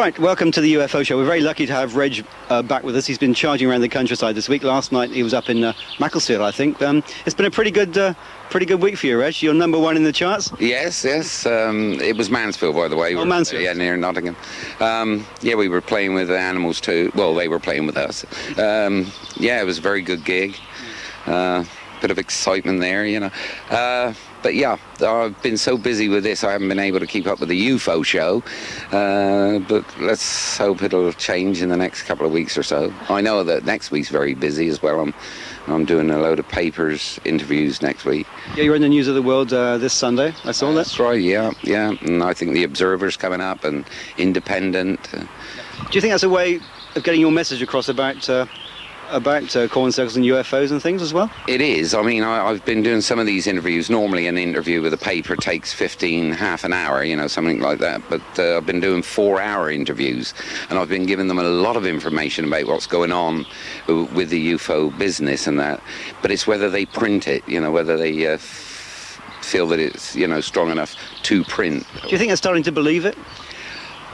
Right, welcome to the UFO show. We're very lucky to have Reg back with us. He's been charging around the countryside this week. Last night he was up in Macclesfield, I think. It's been a pretty good week for you, Reg. You're number 1 in the charts. Yes. It was Mansfield, by the way. Oh, Mansfield. Yeah, near Nottingham. We were playing with the animals too. Well, they were playing with us. It was a very good gig. Bit of excitement there, you know. But yeah, I've been so busy with this, I haven't been able to keep up with the UFO show. But let's hope it'll change in the next couple of weeks or so. I know that next week's very busy as well. I'm doing a load of papers, interviews next week. Yeah, you're in the News of the World this Sunday. I saw that. That's right, yeah. And I think the Observer's coming up and Independent. Do you think that's a way of getting your message across about corn circles and UFOs and things as well? It is. I mean, I've been doing some of these interviews. Normally an interview with a paper takes half an hour, you know, something like that. But I've been doing 4-hour interviews, and I've been giving them a lot of information about what's going on with the UFO business and that. But it's whether they print it, you know, whether they feel that it's, you know, strong enough to print. Do you think they're starting to believe it?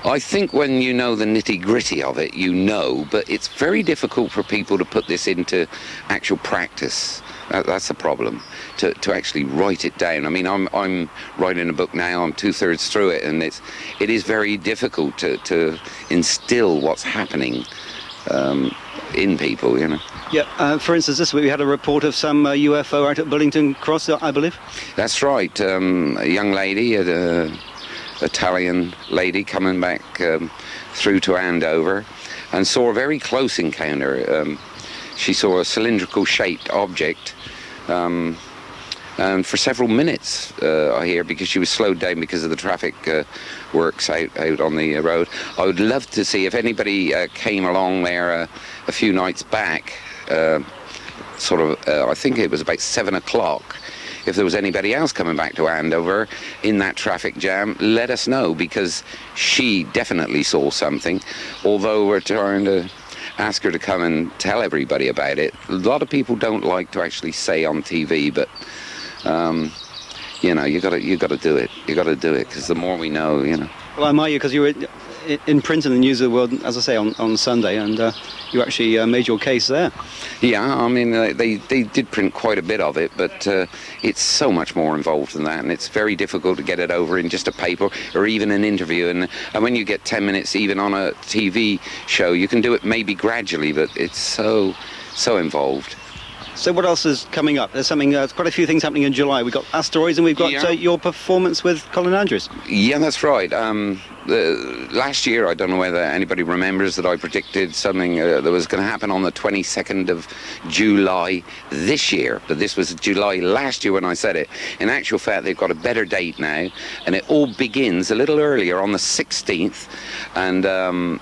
I think when you know the nitty-gritty of it, you know, but it's very difficult for people to put this into actual practice. That's the problem, to actually write it down. I mean, I'm writing a book now, I'm 2/3 through it, and it is very difficult to instill what's happening in people, you know. Yeah, for instance, this week we had a report of some UFO out at Bullington Cross, I believe. That's right, a young lady, Italian lady coming back through to Andover and saw a very close encounter. She saw a cylindrical shaped object and for several minutes, I hear, because she was slowed down because of the traffic works out on the road. I would love to see if anybody came along there a few nights back, I think it was about 7 o'clock. If there was anybody else coming back to Andover in that traffic jam, let us know, because she definitely saw something. Although we're trying to ask her to come and tell everybody about it. A lot of people don't like to actually say on TV, but you know, you got to do it. You got to do it, because the more we know, you know. Well, I admire you, because you were in print in the News of the World, as I say, on Sunday, and you actually made your case there. Yeah, I mean, they did print quite a bit of it, but it's so much more involved than that, and it's very difficult to get it over in just a paper or even an interview. And when you get 10 minutes even on a TV show, you can do it maybe gradually, but it's so involved. So what else is coming up? There's quite a few things happening in July. We've got Asteroids, and we've got your performance with Colin Andrews. Yeah, that's right. Last year, I don't know whether anybody remembers that I predicted something that was going to happen on the 22nd of July this year. But this was July last year when I said it. In actual fact, they've got a better date now, and it all begins a little earlier on the 16th, and a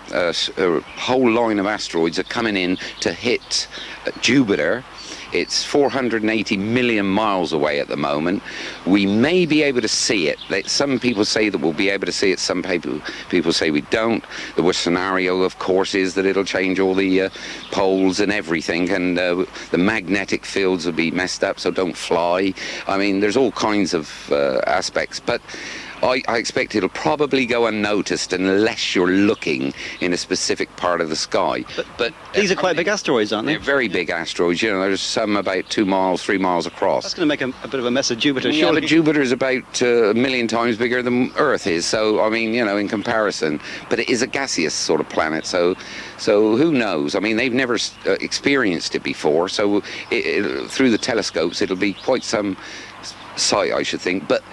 whole line of asteroids are coming in to hit Jupiter. It's 480 million miles away at the moment. We may be able to see it. Some people say that we'll be able to see it. Some people say we don't. The worst scenario, of course, is that it'll change all the poles and everything, and the magnetic fields will be messed up, so don't fly. I mean, there's all kinds of aspects, but I expect it'll probably go unnoticed unless you're looking in a specific part of the sky. But these are quite big asteroids, aren't they? They're very big asteroids. You know, there's some about 2 miles, 3 miles across. That's going to make a bit of a mess of Jupiter, yeah, surely. But Jupiter is about 1 million times bigger than Earth is. So, I mean, you know, in comparison. But it is a gaseous sort of planet. So who knows? I mean, they've never experienced it before. So through the telescopes, it'll be quite some sight, I should think. But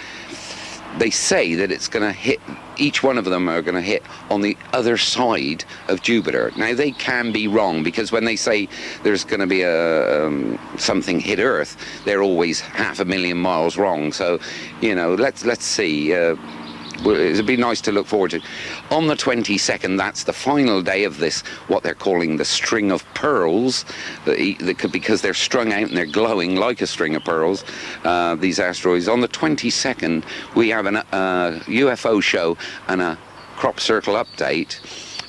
they say that it's going to hit, each one of them are going to hit on the other side of Jupiter. Now, they can be wrong, because when they say there's going to be something hit Earth, they're always 500,000 miles wrong. So, you know, let's see. It'd be nice to look forward to. On the 22nd, that's the final day of this, what they're calling the string of pearls, because they're strung out and they're glowing like a string of pearls, these asteroids. On the 22nd, we have a UFO show and a crop circle update.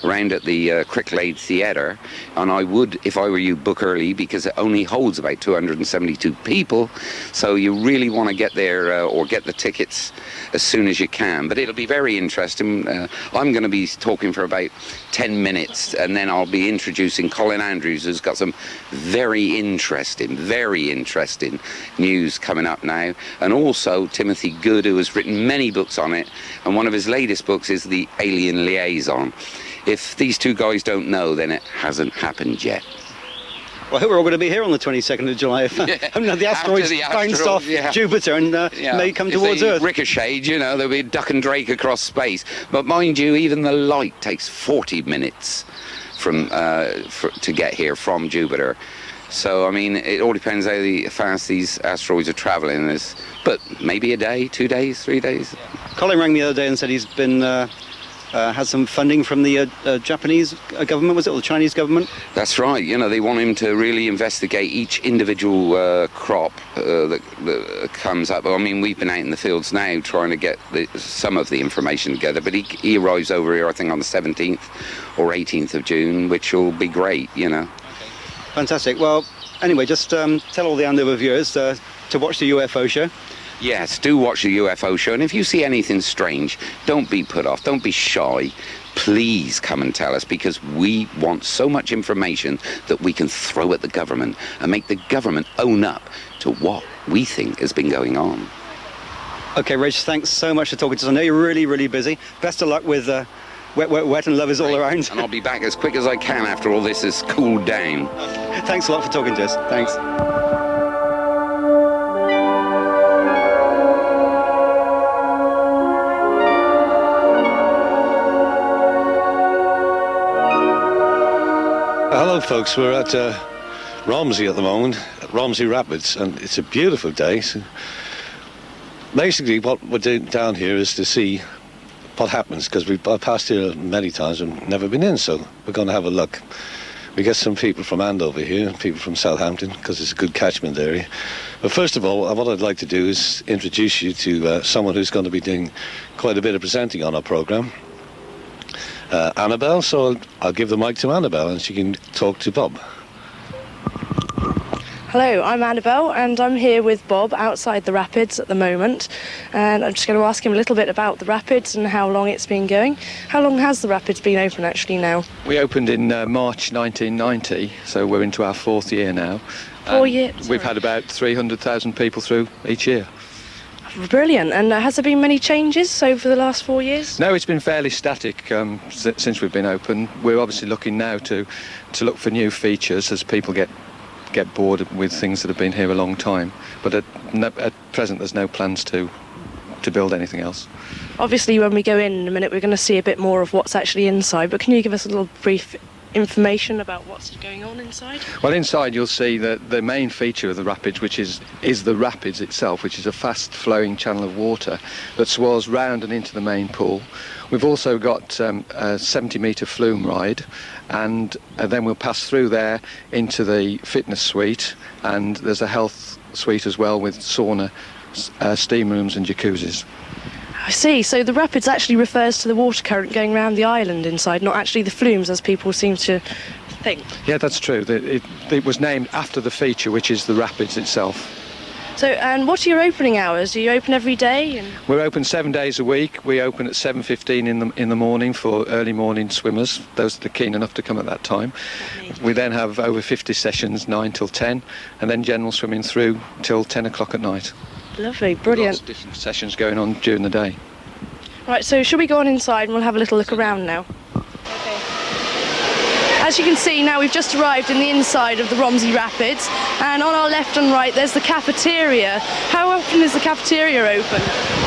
around at the Cricklade Theatre, and I would, if I were you, book early because it only holds about 272 people, so you really want to get there or get the tickets as soon as you can. But it'll be very interesting. I'm going to be talking for about 10 minutes, and then I'll be introducing Colin Andrews, who's got some very interesting news coming up now, and also Timothy Good, who has written many books on it, and one of his latest books is The Alien Liaison. If these two guys don't know, then it hasn't happened yet. Well, I hope we're all going to be here on the 22nd of July. If the asteroids bounce off Jupiter and may come towards Earth. Ricocheted, there'll be duck and drake across space. But mind you, even the light takes 40 minutes to get here from Jupiter. So, I mean, it all depends how fast these asteroids are travelling. But maybe a day, 2 days, 3 days. Colin rang me the other day and said he's been had some funding from the Japanese government, was it, or the Chinese government? That's right. They want him to really investigate each individual crop that comes up. I mean, we've been out in the fields now trying to get some of the information together, but he arrives over here, I think, on the 17th or 18th of June, which will be great, Fantastic. Well, anyway, just tell all the Andover viewers to watch the UFO show. Yes, do watch the UFO show, and if you see anything strange, don't be put off, don't be shy. Please come and tell us, because we want so much information that we can throw at the government and make the government own up to what we think has been going on. Okay, Reg, thanks so much for talking to us. I know you're really, really busy. Best of luck with wet and lovers all around. And I'll be back as quick as I can after all this has cooled down. Thanks a lot for talking to us. Thanks. Hello folks, we're at Romsey at the moment, at Romsey Rapids, and it's a beautiful day. So basically what we're doing down here is to see what happens, because we've passed here many times and never been in, so we're going to have a look. We get some people from Andover here and people from Southampton, because it's a good catchment area. But first of all, what I'd like to do is introduce you to someone who's going to be doing quite a bit of presenting on our programme. Annabel, so I'll give the mic to Annabel and she can talk to Bob. Hello, I'm Annabel and I'm here with Bob outside the Rapids at the moment, and I'm just going to ask him a little bit about the Rapids and how long it's been going. How long has the Rapids been open actually now? We opened in March 1990, so we're into our 4th year now. 4 years? We've had about 300,000 people through each year. Brilliant. And has there been many changes over the last 4 years? No, it's been fairly static since we've been open. We're obviously looking now to look for new features as people get bored with things that have been here a long time. But at present, there's no plans to build anything else. Obviously, when we go in a minute, we're going to see a bit more of what's actually inside. But can you give us a little brief information about what's going on inside? Well, inside you'll see that the main feature of the Rapids, which is the Rapids itself, which is a fast-flowing channel of water that swirls round and into the main pool. We've also got a 70-metre flume ride, and then we'll pass through there into the fitness suite, and there's a health suite as well with sauna, steam rooms and jacuzzis. I see. So the Rapids actually refers to the water current going around the island inside, not actually the flumes as people seem to think. Yeah, that's true. It was named after the feature, which is the Rapids itself. So, and what are your opening hours? Do you open every day? We're open 7 days a week. We open at 7:15 in the morning for early morning swimmers, those that are keen enough to come at that time. We then have over 50 sessions, 9 till 10, and then general swimming through till 10 o'clock at night. Lovely, brilliant. Lots of different sessions going on during the day. Right, so shall we go on inside and we'll have a little look around now? Okay. As you can see now, we've just arrived in the inside of the Romsey Rapids, and on our left and right there's the cafeteria. How often is the cafeteria open?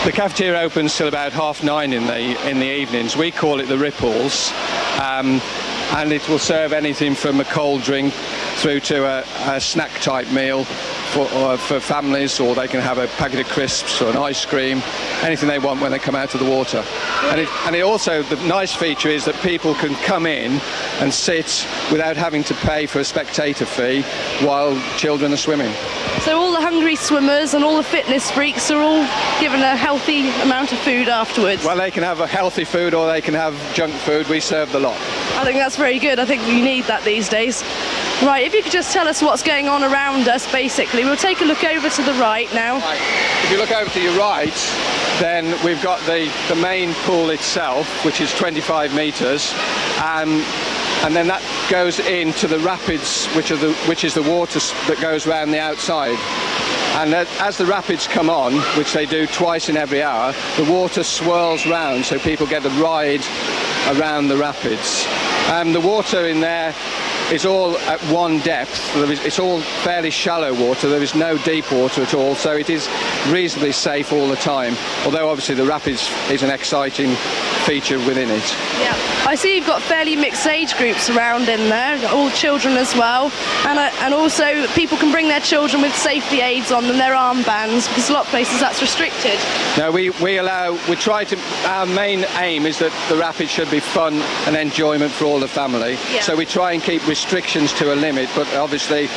The cafeteria opens till about 9:30 in the evenings. We call it the Ripples, and it will serve anything from a cold drink through to a snack type meal for families, or they can have a packet of crisps or an ice cream, anything they want when they come out of the water. And it also, the nice feature is that people can come in and sit without having to pay for a spectator fee while children are swimming. So all the hungry swimmers and all the fitness freaks are all given a healthy amount of food afterwards? Well, they can have a healthy food or they can have junk food. We serve the lot. I think that's very good. I think we need that these days. Right, if you could just tell us what's going on around us, basically. We'll take a look over to the right now. Right. If you look over to your right, then we've got the main pool itself, which is 25 metres, and then that goes into the rapids, which is the water that goes round the outside. And as the rapids come on, which they do twice in every hour, the water swirls round, so people get a ride around the rapids. The water in there is all at one depth. It's all fairly shallow water. There is no deep water at all, so it is reasonably safe all the time. Although obviously the rapids is an exciting feature within it. Yeah, I see you've got fairly mixed age groups around in there, all children as well, and also people can bring their children with safety aids on them, their armbands, because a lot of places that's restricted. No, our main aim is that the rapids should be fun and enjoyment for all the family. Yeah. So we try and keep restrictions to a limit, but obviously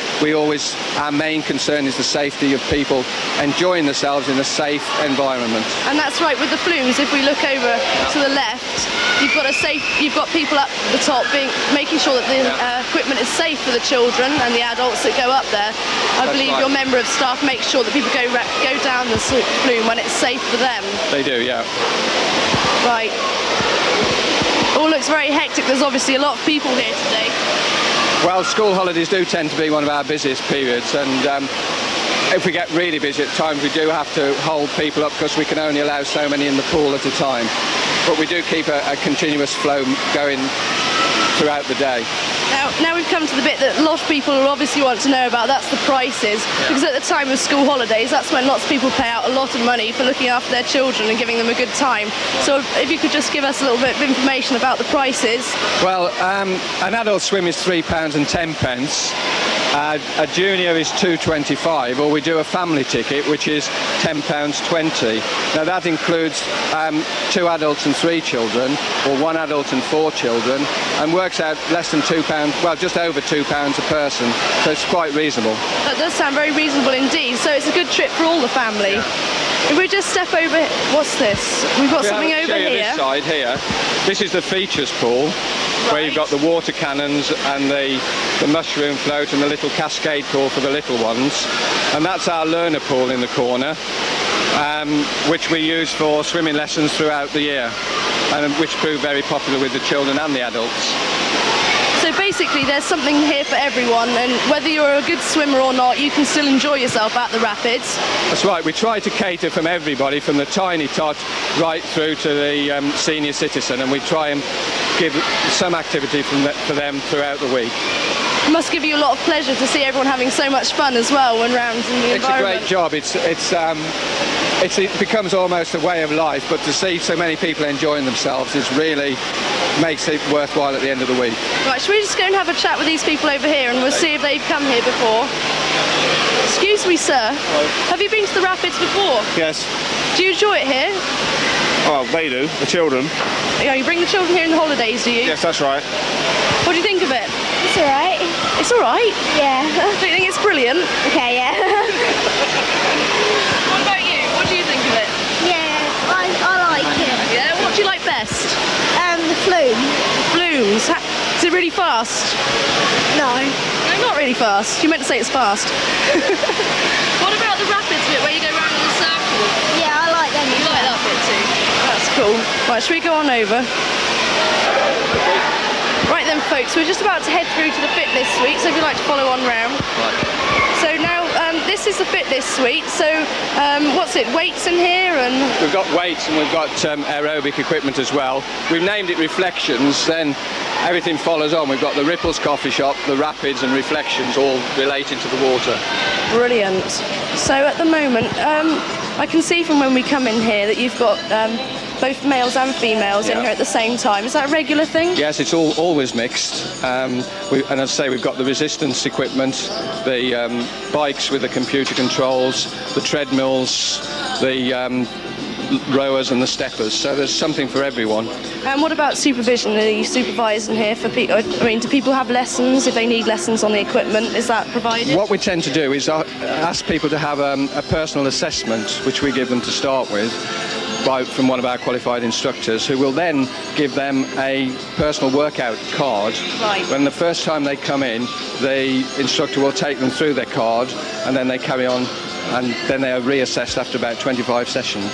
our main concern is the safety of people enjoying themselves in a safe environment. And that's right, with the flumes, if we look over to the left, you've got people up the top making sure that the equipment is safe for the children and the adults that go up there. I believe your member of staff makes sure that people go down the flume when it's safe for them. They do, yeah. Right. All looks very hectic. There's obviously a lot of people here today. Well, school holidays do tend to be one of our busiest periods, and if we get really busy at times, we do have to hold people up because we can only allow so many in the pool at a time. But we do keep a continuous flow going throughout the day. Now we've come to the bit that a lot of people will obviously want to know about, that's the prices. Yeah. Because at the time of school holidays, that's when lots of people pay out a lot of money for looking after their children and giving them a good time. So if you could just give us a little bit of information about the prices. Well, an adult swim is £3.10. A junior is £2.25, or we do a family ticket, which is £10.20. Now that includes 2 adults and 3 children, or 1 adult and 4 children, and works out less than £2, well, just over £2 a person, so it's quite reasonable. That does sound very reasonable indeed, so it's a good trip for all the family. Yeah. If we just step over, what's this? We've got something over here. This side here, this is the features pool. Right. Where you've got the water cannons and the mushroom float and the little cascade pool for the little ones. And that's our learner pool in the corner, which we use for swimming lessons throughout the year, and which prove very popular with the children and the adults. So basically there's something here for everyone, and whether you're a good swimmer or not, you can still enjoy yourself at the rapids. That's right, we try to cater from everybody, from the tiny tot right through to the senior citizen, and we try and give some activity for them throughout the week. It must give you a lot of pleasure to see everyone having so much fun as well when round in the environment. It's a great job. It becomes almost a way of life, but to see so many people enjoying themselves really makes it worthwhile at the end of the week. Right, should we just go and have a chat with these people over here, and we'll see if they've come here before? Excuse me, sir. Hello. Have you been to the rapids before? Yes. Do you enjoy it here? Oh, they do, the children. Yeah, you bring the children here in the holidays, do you? Yes, that's right. What do you think of it? It's alright. It's alright? Yeah. Do you think it's brilliant? Okay, yeah. What about you? What do you think of it? Yeah, I like it. Yeah, what do you like best? The flume. Flumes. Is it really fast? No. No, not really fast. You meant to say it's fast. What about the rapids bit where you go round in a circle? Yeah, I like them. You like that bit too? That's cool. Right, should we go on over? Right then, folks, we're just about to head through to the fitness suite, so if you'd like to follow on round. Right. So now, this is the fitness suite, so what's it, weights in here? And we've got weights and we've got aerobic equipment as well. We've named it Reflections, then everything follows on. We've got the Ripples coffee shop, the Rapids and Reflections, all related to the water. Brilliant. So at the moment, I can see from when we come in here that you've got both males and females in here at the same time. Is that a regular thing? Yes, it's always mixed. And as I say, we've got the resistance equipment, the bikes with the computer controls, the treadmills, the rowers and the steppers. So there's something for everyone. And what about supervision? Are you supervising here for people? I mean, do people have lessons if they need lessons on the equipment? Is that provided? What we tend to do is ask people to have a personal assessment, which we give them to start with. from one of our qualified instructors, who will then give them a personal workout card. Right. When the first time they come in, the instructor will take them through their card, and then they carry on, and then they are reassessed after about 25 sessions.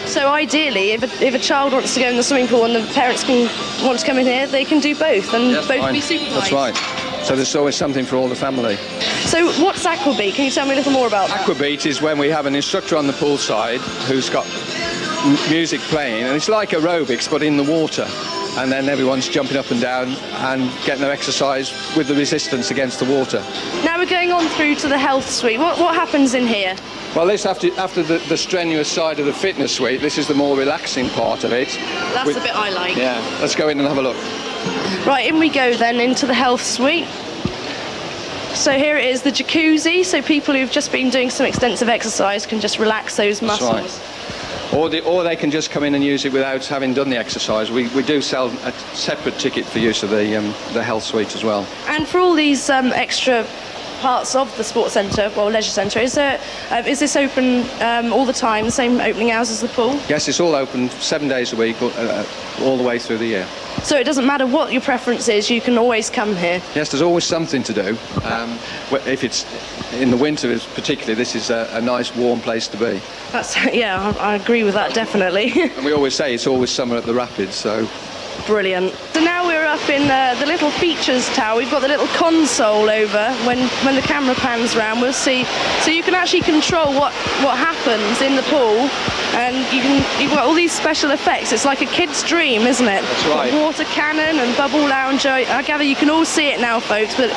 So ideally, if a child wants to go in the swimming pool and the parents want to come in here, they can do both, and Yes, both fine. be supervised. That's right. So there's always something for all the family. So what's aquabeat? Can you tell me a little more about that? Aquabeat is when we have an instructor on the pool side who's got music playing, and it's like aerobics but in the water, and then everyone's jumping up and down and getting their exercise with the resistance against the water. Now we're going on through to the health suite. What happens in here? Well, this after the strenuous side of the fitness suite, this is the more relaxing part of it. That's the bit I like. Yeah, let's go in and have a look. Right, in we go then into the health suite. So here it is, the jacuzzi, so people who've just been doing some extensive exercise can just relax those That's muscles. right. Or they can just come in and use it without having done the exercise. We do sell a separate ticket for use of the health suite as well. And for all these extra parts of the sports centre, well, leisure centre, is this open all the time, the same opening hours as the pool? Yes, it's all open 7 days a week, all the way through the year. So it doesn't matter what your preference is, you can always come here. Yes, there's always something to do. If it's in the winter, particularly, this is a nice warm place to be. Yeah, I agree with that, definitely. And we always say it's always summer at the Rapids, so... Brilliant. So now we're up in the little features tower. We've got the little console over. When the camera pans round, we'll see. So you can actually control what happens in the pool, and you've got all these special effects. It's like a kid's dream, isn't it? That's right. Water cannon and bubble lounger. I gather you can all see it now, folks, but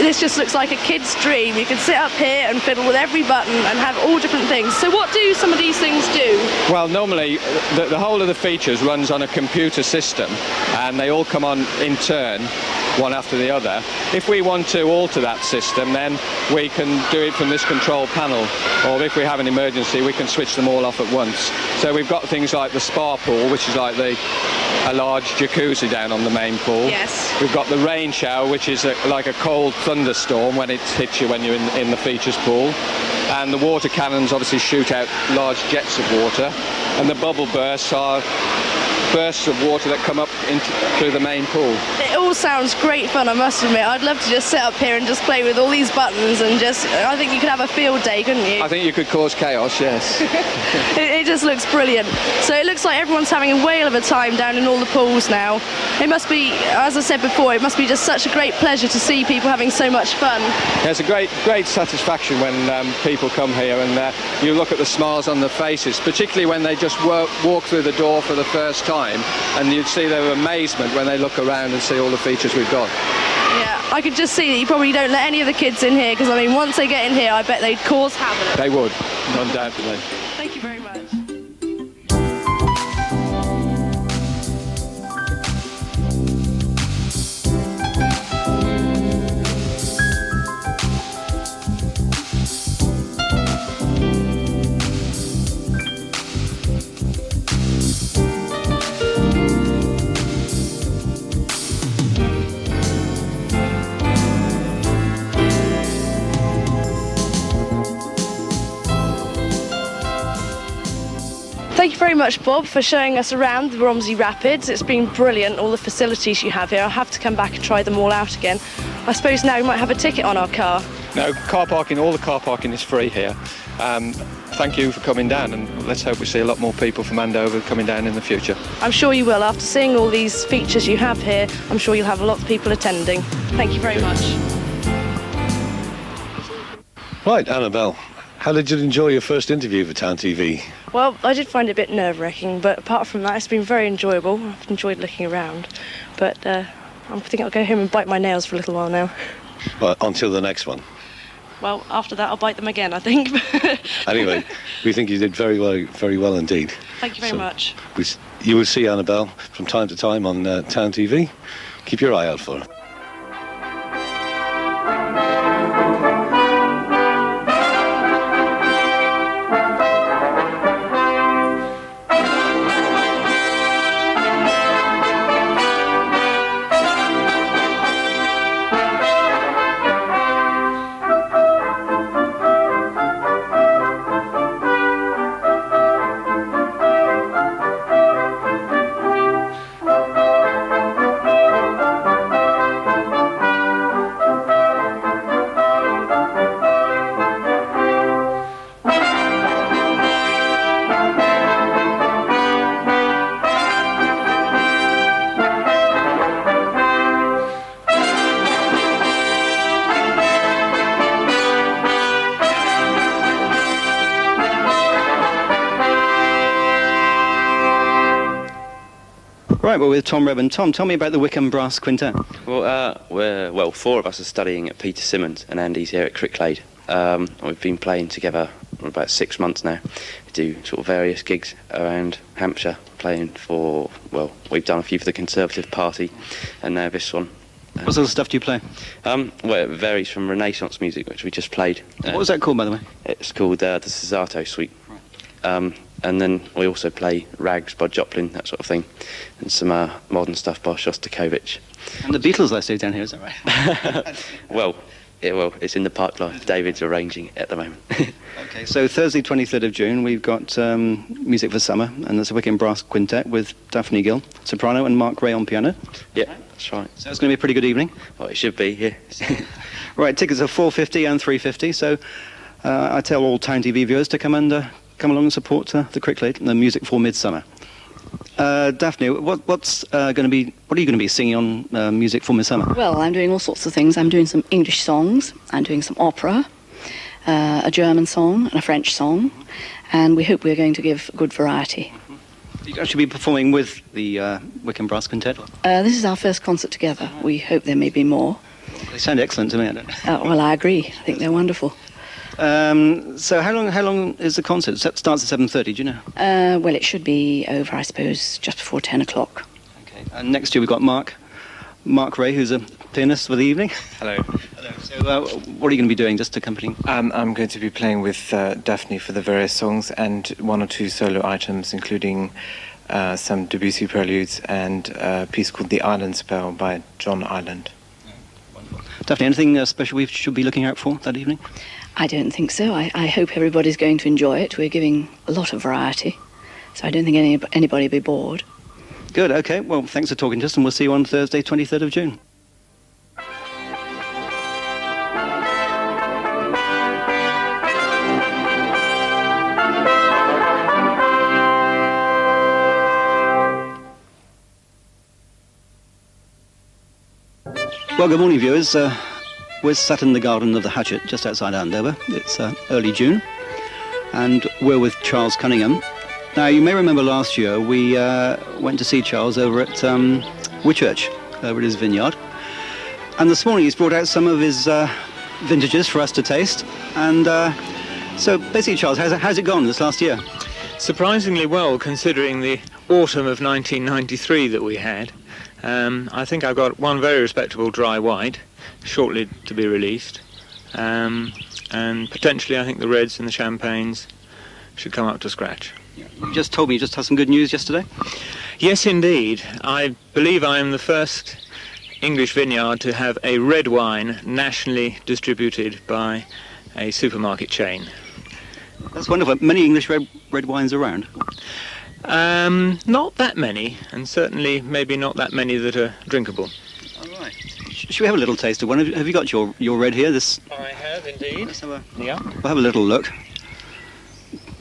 this just looks like a kid's dream. You can sit up here and fiddle with every button and have all different things. So what do some of these things do? Well, normally the whole of the features runs on a computer system, and they all come on in turn, one after the other. If we want to alter that system, then we can do it from this control panel, or if we have an emergency, we can switch them all off at once. So we've got things like the spa pool, which is like a large jacuzzi down on the main pool. Yes. We've got the rain shower, which is like a cold thunderstorm when it hits you when you're in the features pool. And the water cannons obviously shoot out large jets of water. And the bubble bursts are bursts of water that come up through the main pool. It all sounds great fun, I must admit. I'd love to just sit up here and just play with all these buttons and I think you could have a field day, couldn't you? I think you could cause chaos, yes. It just looks brilliant. So it looks like everyone's having a whale of a time down in all the pools now. It must be, as I said before, it must be just such a great pleasure to see people having so much fun. Yeah, it's a great satisfaction when people come here and you look at the smiles on their faces, particularly when they just walk through the door for the first time, and you'd see their amazement when they look around and see all the features we've got. Yeah, I could just see that you probably don't let any of the kids in here, because I mean, once they get in here, I bet they'd cause havoc. They would, undoubtedly. Thank you very much. Thank you very much, Bob, for showing us around the Romsey Rapids. It's been brilliant, all the facilities you have here. I'll have to come back and try them all out again. I suppose now we might have a ticket on our car. No, car parking, all the car parking is free here. Thank you for coming down, and let's hope we see a lot more people from Andover coming down in the future. I'm sure you will. After seeing all these features you have here, I'm sure you'll have a lot of people attending. Thank you very much. Right, Annabel, how did you enjoy your first interview for Town TV? Well, I did find it a bit nerve-wracking, but apart from that, it's been very enjoyable. I've enjoyed looking around, but I think I'll go home and bite my nails for a little while now. Well, until the next one. Well, after that, I'll bite them again, I think. Anyway, we think you did very well indeed. Thank you very much. You will see Annabel from time to time on Town TV. Keep your eye out for her. Right, we're with Tom Redmond. Tom, tell me about the Wickham Brass Quintet. Well, four of us are studying at Peter Simmons, and Andy's here at Cricklade. We've been playing together for about 6 months now. We do sort of various gigs around Hampshire, playing for, well, we've done a few for the Conservative Party, and now this one. What sort of stuff do you play? Well, it varies from Renaissance music, which we just played. What was that called, by the way? It's called the Cesato Suite. And then we also play rags by Joplin, that sort of thing, and some modern stuff by Shostakovich. And the Beatles, I see, down here, is that right? Well, it's in the pipeline. David's arranging it at the moment. Okay, so Thursday, 23rd of June, we've got Music for Summer, and there's a Wickham Brass Quintet with Daphne Gill, soprano, and Mark Ray on piano. Yeah, that's right. So it's going to be a pretty good evening. Well, it should be, yeah. Right, tickets are $4.50 and $3.50, so I tell all Town TV viewers to come along and support the Cricklade and the Music for Midsummer. Daphne, what are you going to be singing on Music for Midsummer? Well, I'm doing all sorts of things. I'm doing some English songs, I'm doing some opera, a German song and a French song, and we hope we're going to give good variety. You actually be performing with the Wickham Brass Quintet? This is our first concert together. We hope there may be more. They sound excellent to me, I don't know. Well, I agree. I think they're wonderful. So how long is the concert? It starts at 7:30, do you know? Well, it should be over, I suppose, just before 10 o'clock. Okay. And next year we've got Mark Ray, who's a pianist for the evening. Hello. Hello. So what are you going to be doing, just accompanying? I'm going to be playing with Daphne for the various songs and one or two solo items, including some Debussy preludes and a piece called The Island Spell by John Ireland. Wonderful. Daphne, anything special we should be looking out for that evening? I don't think so. I hope everybody's going to enjoy it. We're giving a lot of variety, so I don't think anybody will be bored. Good, okay. Well, thanks for talking to us, and we'll see you on Thursday, 23rd of June. Well, good morning, viewers. We're sat in the garden of the Hatchet, just outside Andover. It's early June, and we're with Charles Cunningham. Now, you may remember last year we went to see Charles over at Whitchurch, over at his vineyard. And this morning he's brought out some of his vintages for us to taste. And so basically, Charles, how's it gone this last year? Surprisingly well, considering the autumn of 1993 that we had. I think I've got one very respectable dry white, shortly to be released, and potentially I think the reds and the champagnes should come up to scratch. You just told me you just had some good news yesterday. Yes, indeed. I believe I am the first English vineyard to have a red wine nationally distributed by a supermarket chain. That's wonderful. Many English red wines around? Not that many, and certainly maybe not that many that are drinkable. All right. Should we have a little taste of one? Have you got your red here? I have indeed. Let's have yeah. We'll have a little look.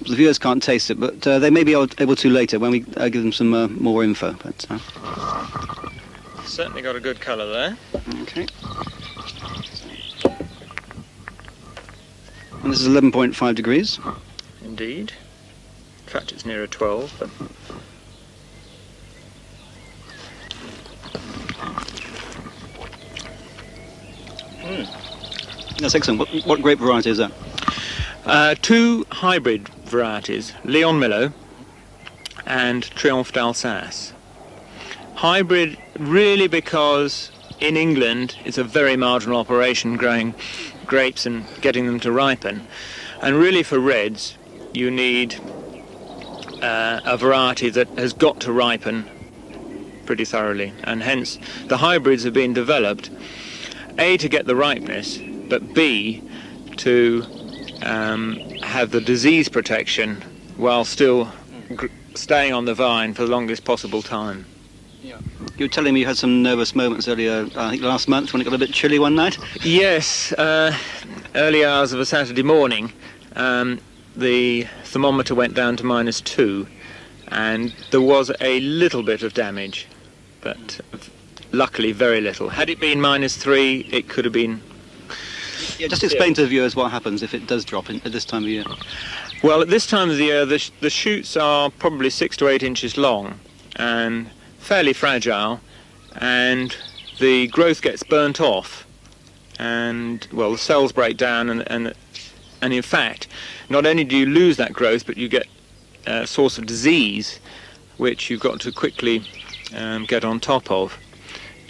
The viewers can't taste it, but they may be able to later when we give them some more info. But certainly got a good colour there. Okay. And this is 11.5 degrees. Indeed. In fact, it's nearer 12, but... That's excellent. What grape variety is that? Two hybrid varieties, Leon Milo and Triomphe d'Alsace. Hybrid really because in England it's a very marginal operation growing grapes and getting them to ripen. And really for reds you need a variety that has got to ripen pretty thoroughly, and hence the hybrids have been developed A, to get the ripeness, but B, to have the disease protection while still staying on the vine for the longest possible time. Yeah. You were telling me you had some nervous moments earlier, I think last month, when it got a bit chilly one night. Yes, early hours of a Saturday morning, the thermometer went down to -2, and there was a little bit of damage, but luckily very little. Had it been -3, it could have been... Yeah, just explain to the viewers what happens if it does drop at this time of year. Well, at this time of the year, the shoots are probably 6 to 8 inches long, and fairly fragile, and the growth gets burnt off, and well, the cells break down, and in fact, not only do you lose that growth, but you get a source of disease, which you've got to quickly get on top of.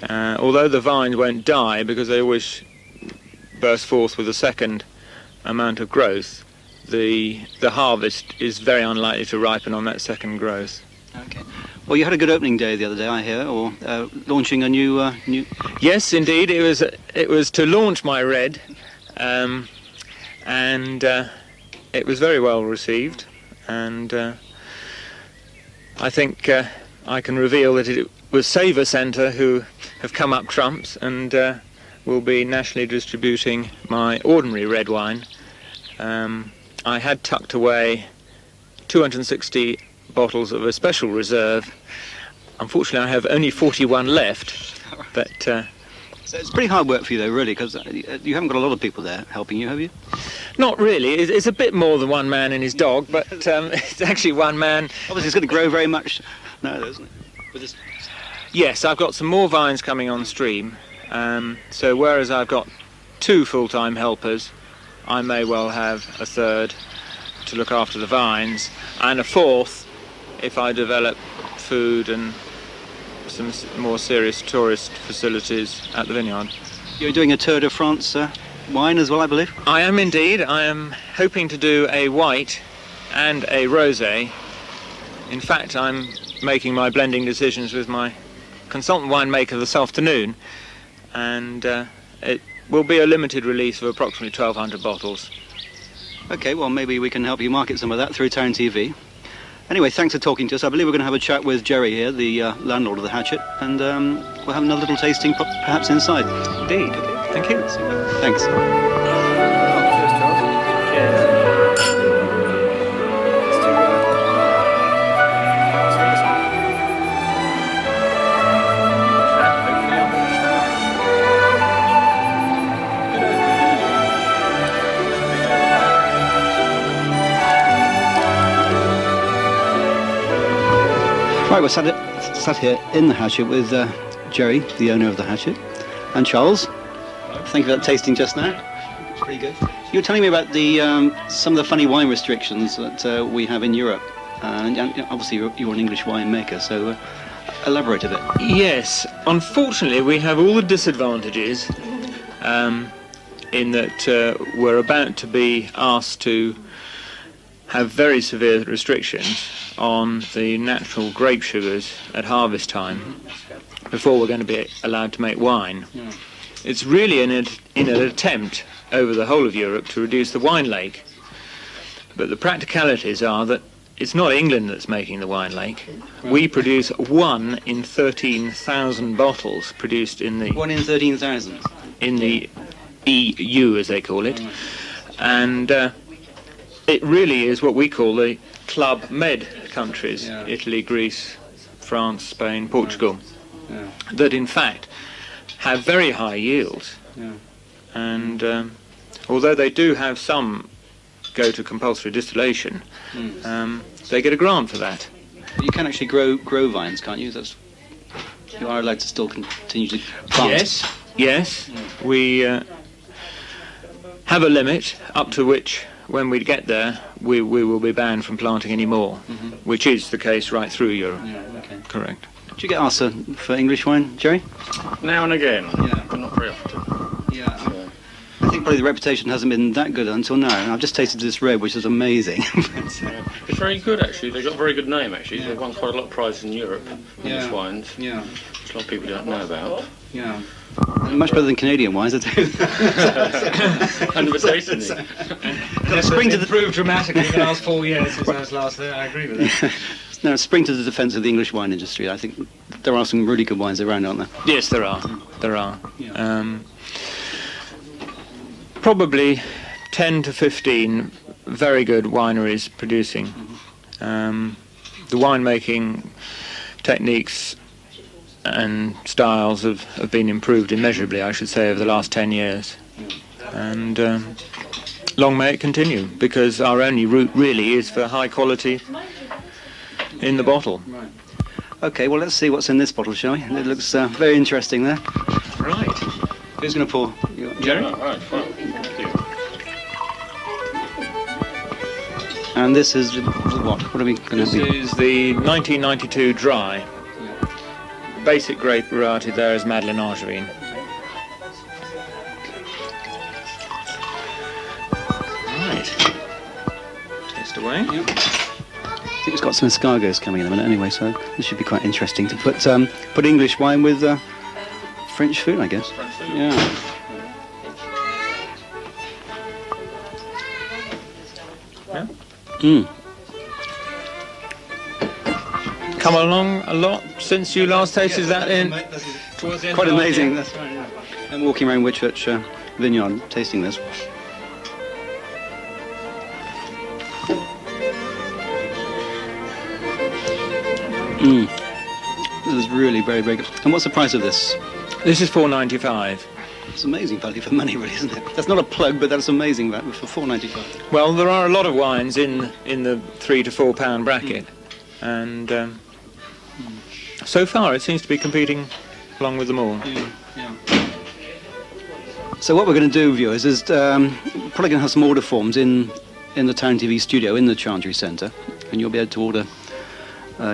Although the vines won't die because they always burst forth with a second amount of growth, the harvest is very unlikely to ripen on that second growth. Okay. Well, you had a good opening day the other day, I hear, or launching a new. Yes, indeed. It was to launch my red, and it was very well received. And I think I can reveal that it was Savour Centre who have come up trumps and will be nationally distributing my ordinary red wine. I had tucked away 260 bottles of a special reserve. Unfortunately, I have only 41 left, but... So it's pretty hard work for you, though, really, because you haven't got a lot of people there helping you, have you? Not really. It's a bit more than one man and his dog, but it's actually one man. Obviously, it's going to grow very much now, isn't it? Yes, I've got some more vines coming on stream. So whereas I've got 2 full-time helpers, I may well have a third to look after the vines, and a fourth if I develop food and some more serious tourist facilities at the vineyard. You're doing a Tour de France wine as well, I believe? I am indeed. I am hoping to do a white and a rosé. In fact, I'm making my blending decisions with my consultant winemaker this afternoon, and it will be a limited release of approximately 1,200 bottles. Okay, well, maybe we can help you market some of that through Town TV. Anyway, thanks for talking to us. I believe we're going to have a chat with Gerry here, the landlord of the Hatchet, and we'll have another little tasting perhaps inside. Indeed. Okay. Thank you. Thanks. Right, we're sat here in the Hatchet with Gerry, the owner of the Hatchet, and Charles. Thank you for that tasting just now. It's pretty good. You were telling me about the some of the funny wine restrictions that we have in Europe. And obviously you're an English winemaker, so elaborate a bit. Yes, unfortunately we have all the disadvantages in that we're about to be asked to have very severe restrictions on the natural grape sugars at harvest time before we're going to be allowed to make wine. Yeah. It's really in an attempt over the whole of Europe to reduce the wine lake. But the practicalities are that it's not England that's making the wine lake. Right. We produce 1 in 13,000 bottles produced in the... 1 in 13,000? In the EU, as they call it. Right. And it really is what we call the Club Med countries, Yeah. Italy, Greece, France, Spain, Portugal, Yeah. that in fact have very high yields. Yeah. And although they do have some go to compulsory distillation, they get a grant for that. You can actually grow vines, can't you? You are allowed to still continue to plant. Yes. We have a limit up to which, when we get there, we will be banned from planting any more, which is the case right through Europe. Yeah, okay. Correct. Do you get asked for English wine, Gerry? Now and again, Yeah. but not very often. Yeah. I think probably the reputation hasn't been that good until now. And I've just tasted this red, which is amazing. It's very good, actually. They've got a very good name, actually. They've won quite a lot of prizes in Europe, English wines, Yeah. which a lot of people don't know about. Yeah. Much better than Canadian wines, I tell you. I never tasted it. Spring to the improved dramatically in the last 4 years since I was last there. I agree with that. No, spring to the defence of the English wine industry. I think there are some really good wines around, aren't there? Yes, there are. There are. Yeah. Probably 10 to 15 very good wineries producing. The winemaking techniques and styles have been improved immeasurably, I should say, over the last 10 years. And long may it continue, because our only route really is for high quality in the bottle. Right. Okay, well, let's see what's in this bottle, shall we? It looks very interesting there. Right. Who's going to pour? Gerry? All right, fine. Thank you. And this is the what? What are we going This to be? is the 1992 dry. Basic grape variety there is Madeleine Angevine. Right. Taste away. I think it's got some escargots coming in a minute anyway, so this should be quite interesting to put English wine with French food, I guess. French food. Yeah. Mm. Come along a lot since you last tasted that in towards the end Quite of last amazing. year. That's right. Yeah. I'm walking around Whitchurch Vineyard tasting this. This is really very, very good. And what's the price of this? This is £4.95. It's amazing value for money, really, isn't it? That's not a plug, but that's amazing value for £4.95. Well, there are a lot of wines in the £3 to £4 bracket, and so far it seems to be competing along with them all. Yeah. So what we're going to do, viewers, is probably going to have some order forms in the Town TV studio in the Chancery Centre, and you'll be able to order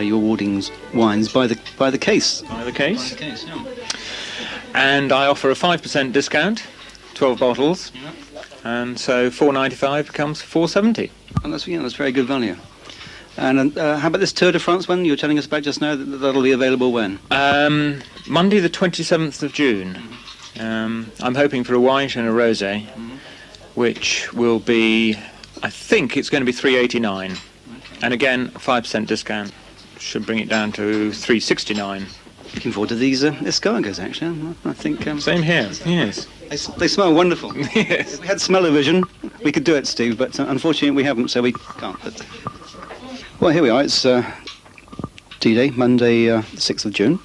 your Wardings wines by the case. By the case. By the case, yeah. And I offer a 5% discount, 12 bottles, and so $4.95 becomes $4.70. And that's very good value. And how about this Tour de France one you were telling us about just now? That'll be available when? Monday the 27th of June. I'm hoping for a white and a rosé, which will be, I think it's going to be $3.89. Okay. And again, a 5% discount should bring it down to $3.69. Looking forward to these escargots, actually. I think... Same here, yes. They smell wonderful. Yes. If we had smell-o-vision, we could do it, Steve, but unfortunately we haven't, so we can't. But... Well, here we are. It's D-Day, Monday, 6th of June,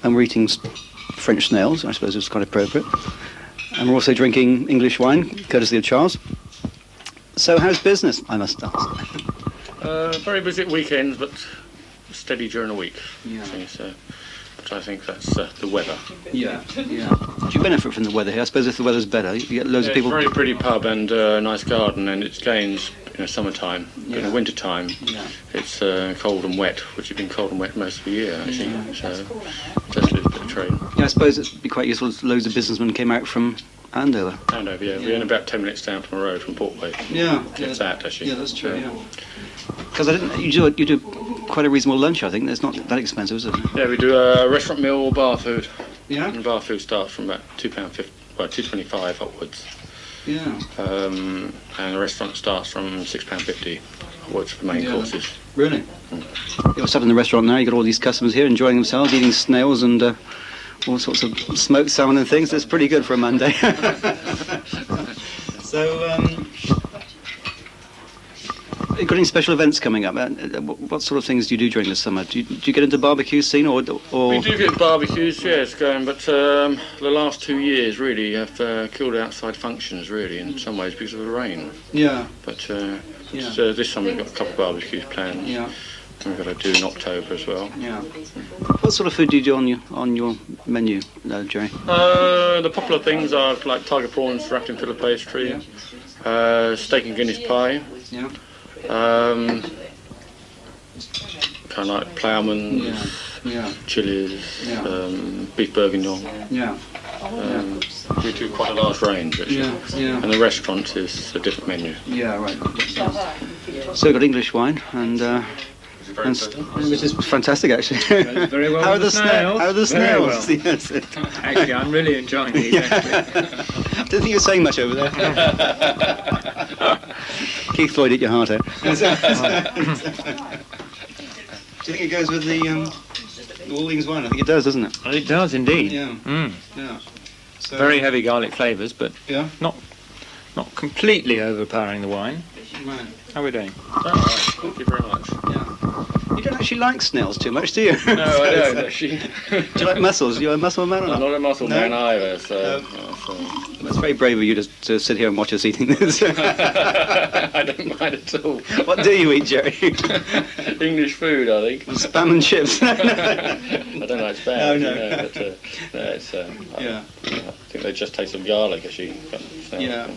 and we're eating French snails. I suppose it's quite appropriate. And we're also drinking English wine, courtesy of Charles. So how's business, I must ask? Very busy at weekends, but steady during the week. Yeah. But I think that's the weather. Yeah. Do you benefit from the weather here? I suppose if the weather's better, you get loads of people... It's a very pretty pub and a nice garden, and it's gains summertime. But in the winter time, it's cold and wet, which has been cold and wet most of the year, actually. So it does lose a bit of trade. Yeah, I suppose it'd be quite useful if loads of businnesmen came out from Andover. Andover, yeah. We're only about 10 minutes down from the road from Portway. Yeah. It's that, actually. Yeah, that's true, Because you do quite a reasonable lunch, I think. It's not that expensive, is it? Yeah, we do a restaurant meal or bar food. Yeah? And bar food starts from about £2.50, well, £2.25 upwards. Yeah. And the restaurant starts from £6.50 upwards for main courses. Really? You're sat in the restaurant now, you've got all these customers here enjoying themselves, eating snails and all sorts of smoked salmon and things. That's pretty good for a Monday. So, you got any special events coming up? What sort of things do you do during the summer? Do you get into barbecue scene or? We do get barbecues, yes, going, but the last 2 years really have killed outside functions really in some ways because of the rain. Yeah. But this summer we've got a couple of barbecues planned. Yeah. And we've got to do in October as well. Yeah. What sort of food do you do on your menu, Gerry? The popular things are like tiger prawns wrapped in filler pastry, steak and Guinness pie. Yeah. Kind of like ploughmans, chilies, beef bourguignon. Yeah. We do quite a large range, actually. And the restaurant is a different menu. Yeah, right. So we've got English wine and which is fantastic, actually. Very well. How are the snails? How are the snails? Well. Yes. Actually, I'm really enjoying these. Don't think you're saying much over there. Keith Floyd, at your heart out. Do you think it goes with the Wardings wine? I think it does, doesn't it? It does indeed. Yeah. Yeah. So, very heavy garlic flavours, but not completely overpowering the wine. Right. How are we doing? All right. Thank you very much. Yeah. You don't actually like snails too much, do you? No, I don't actually. Do you like mussels? You're a mussel man or not? I'm not a mussel man either, so. It's very brave of you to sit here and watch us eating this. I don't mind at all. What do you eat, Gerry? English food, I think. Spam and chips. I don't know, it's bad. No. But it's, I think they just taste of garlic, actually. Yeah.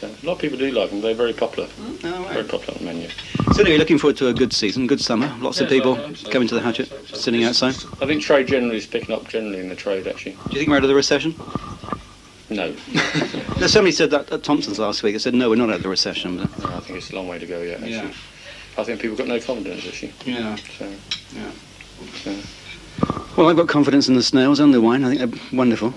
A lot of people do like them. They're very popular. Oh, right. Very popular on the menu. So anyway, looking forward to a good season, good summer. Lots of people coming to the Hatchet, sitting outside. I think trade generally is picking up generally in the trade, actually. Do you think we're out of the recession? No. Somebody said that at Thompson's last week. They said, no, we're not out of the recession. No, I think it's a long way to go yet, actually. Yeah. I think people got no confidence, actually. Yeah. So. Well, I've got confidence in the snails and the wine. I think they're wonderful.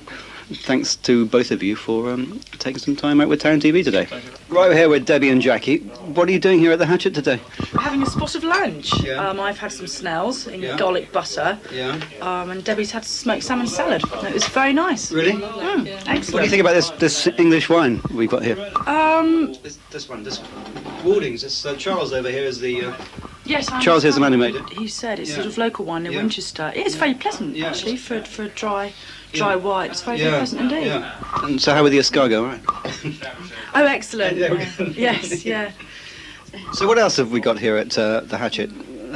Thanks to both of you for taking some time out with Town TV today. Right, we're here with Debbie and Jackie. What are you doing here at the Hatchet today? Having a spot of lunch. Yeah. I've had some snails in garlic butter. Yeah. And Debbie's had smoked salmon salad. It was very nice. Really? Excellent. What do you think about this English wine we've got here? This Wardings. This Charles over here is the... Yes, Charles here's the man who made it. He said it's sort of local wine near Winchester. It is very pleasant, actually, for a dry white. It's very pleasant indeed. Yeah. And so how with the escargot, right? Oh, excellent. Yes, yeah. So what else have we got here at the Hatchet?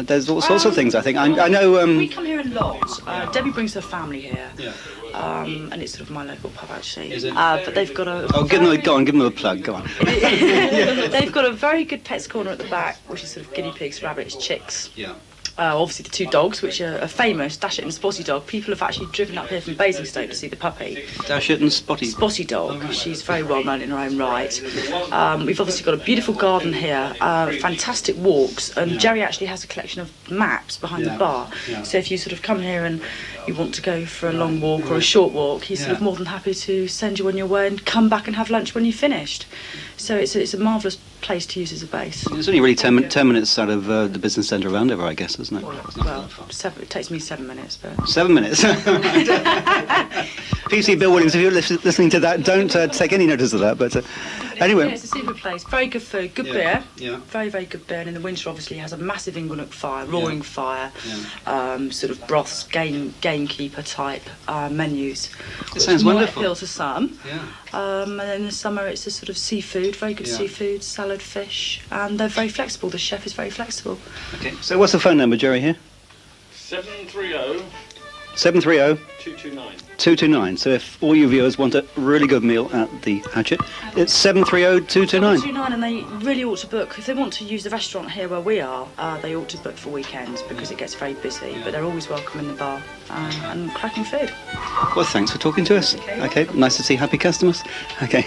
There's all sorts of things, I think. I know... We come here a lot. Debbie brings her family here. Yeah. And it's sort of my local pub, actually. Is it? But they've got a... Oh, give them a plug, go on. They've got a very good pets corner at the back, which is sort of guinea pigs, rabbits, chicks. Yeah. Obviously the two dogs, which are famous, Dashet and Spotty Dog. People have actually driven up here from Basingstoke to see the puppy. Dashet and Spotty? Spotty Dog. She's very well known in her own right. We've obviously got a beautiful garden here, fantastic walks, and Gerry actually has a collection of maps behind the bar. Yeah. So if you sort of come here and you want to go for a long walk or a short walk, he's sort of more than happy to send you on your way and come back and have lunch when you've finished. So it's a marvellous place to use as a base. It's only really 10 minutes out of the business centre of Andover, I guess, isn't it? Well, it takes me 7 minutes, but... 7 minutes? PC Bill Williams, if you're listening to that, don't take any notice of that, but anyway... Yeah, it's a super place. Very good food, good beer. Yeah. Very, very good beer. And in the winter, obviously, it has a massive Inglenook fire, roaring fire, sort of broths, gamekeeper type menus. It sounds wonderful. Appeal to some. Yeah. And then in the summer, it's a sort of seafood, very good seafood, salad, fish, and they're very flexible. The chef is very flexible. Okay. So what's the phone number, Gerry, here? 730... 730... 229. 229. So if all your viewers want a really good meal at the Hatchet, it's 730-229. 229, and they really ought to book. If they want to use the restaurant here where we are, they ought to book for weekends because it gets very busy. But they're always welcome in the bar and cracking food. Well, thanks for talking to us. Okay, nice to see happy customers. Okay.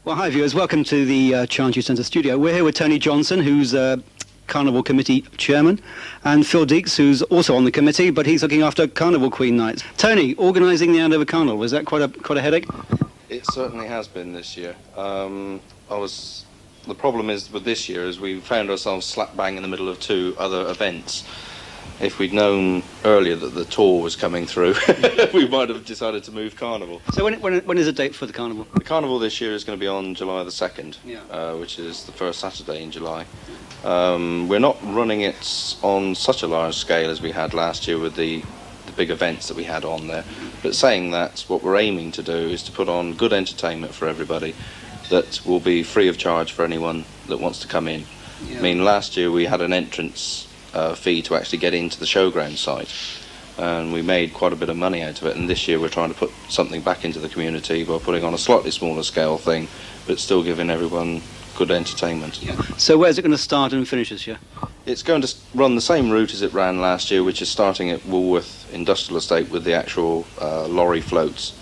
Well, hi viewers, welcome to the Chantry Centre studio. We're here with Tony Johnson, who's Carnival Committee Chairman, and Phil Deekes, who's also on the committee, but he's looking after Carnival Queen Nights. Tony, organising the Andover Carnival, was that quite a headache? It certainly has been this year. The problem is with this year is we found ourselves slap bang in the middle of two other events. If we'd known earlier that the tour was coming through, we might have decided to move Carnival. So when is the date for the Carnival? The Carnival this year is going to be on July the 2nd, which is the first Saturday in July. We're not running it on such a large scale as we had last year with the big events that we had on there. But saying that, what we're aiming to do is to put on good entertainment for everybody that will be free of charge for anyone that wants to come in. Yeah. I mean, last year we had an entrance fee to actually get into the showground site, and we made quite a bit of money out of it, and this year we're trying to put something back into the community by putting on a slightly smaller scale thing, but still giving everyone good entertainment. Yeah. So where's it going to start and finish this year? It's going to run the same route as it ran last year, which is starting at Woolworth Industrial Estate with the actual lorry floats,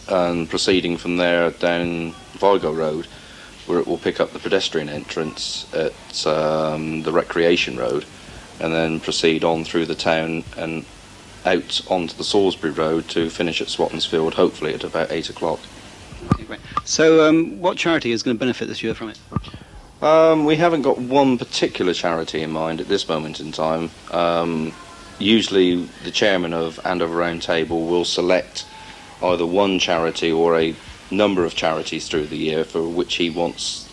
and proceeding from there down Vigo Road, where it will pick up the pedestrian entrance at the Recreation Road, and then proceed on through the town and out onto the Salisbury Road to finish at Swatonsfield, hopefully at about 8 o'clock. Okay, great. So what charity is going to benefit this year from it? We haven't got one particular charity in mind at this moment in time. Usually the chairman of Andover Round Table will select either one charity or a number of charities through the year for which he wants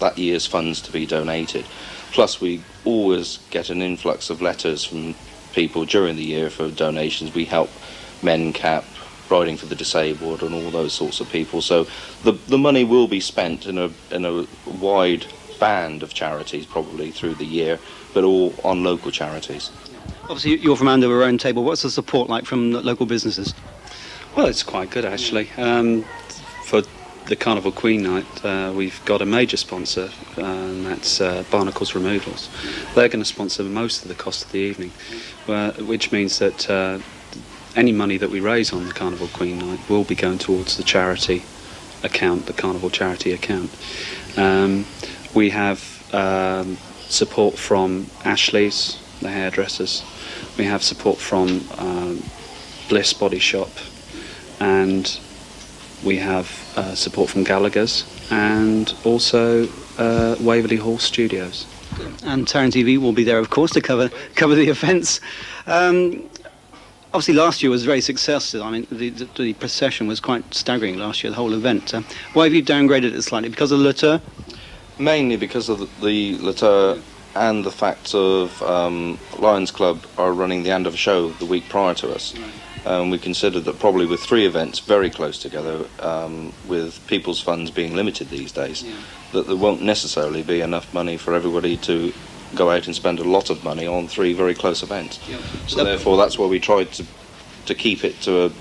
that year's funds to be donated. Plus we always get an influx of letters from people during the year for donations. We help MenCap, Riding for the Disabled and all those sorts of people. So the money will be spent in a wide band of charities probably through the year, but all on local charities. Obviously you're from Andover Round Table. What's the support like from the local businesses? Well, it's quite good actually. For the Carnival Queen Night, we've got a major sponsor, and that's Barnacles Removals. They're going to sponsor most of the cost of the evening, which means that any money that we raise on the Carnival Queen Night will be going towards the charity account, the Carnival charity account. We have support from Ashley's, the hairdressers. We have support from Bliss Body Shop, and we have support from Gallagher's, and also Waverley Hall Studios. And Taryn TV will be there, of course, to cover the events. Obviously, last year was very successful. I mean, the procession was quite staggering last year, the whole event. Why have you downgraded it slightly? Because of the litter? Mainly because of the litter and the fact of Lions Club are running the Andover show the week prior to us. We considered that probably with 3 events very close together, with people's funds being limited these days, that there won't necessarily be enough money for everybody to go out and spend a lot of money on 3 very close events. So therefore that's why we tried to keep it to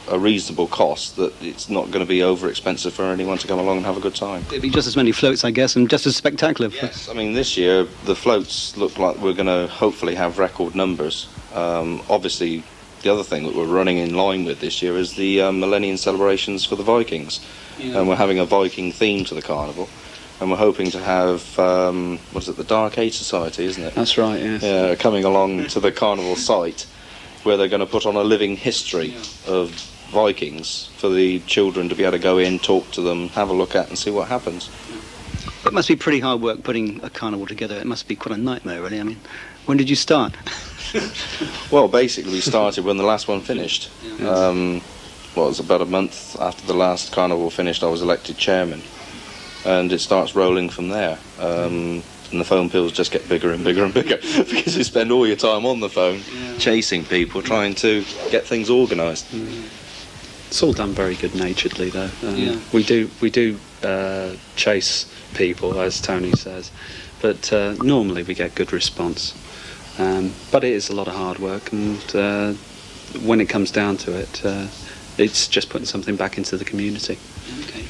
a reasonable cost, that it's not going to be over expensive for anyone to come along and have a good time. It'd be just as many floats, I guess, and just as spectacular. Yes, I mean this year the floats look like we're going to hopefully have record numbers. Obviously the other thing that we're running in line with this year is the Millennium celebrations for the Vikings, and we're having a Viking theme to the carnival, and we're hoping to have what is it, the Dark Age Society, isn't it? That's right, yes. Coming along to the carnival site, where they're going to put on a living history of Vikings for the children to be able to go in, talk to them, have a look at and see what happens. It must be pretty hard work putting a carnival together. It must be quite a nightmare, really. I mean, when did you start? Well, basically we started when the last one finished. It was about a month after the last carnival finished I was elected chairman, and it starts rolling from there. And the phone bills just get bigger and bigger and bigger because you spend all your time on the phone chasing people, trying to get things organised. It's all done very good-naturedly, though. We do chase people, as Tony says, but normally we get good response. But it is a lot of hard work, and when it comes down to it, it's just putting something back into the community. Okay.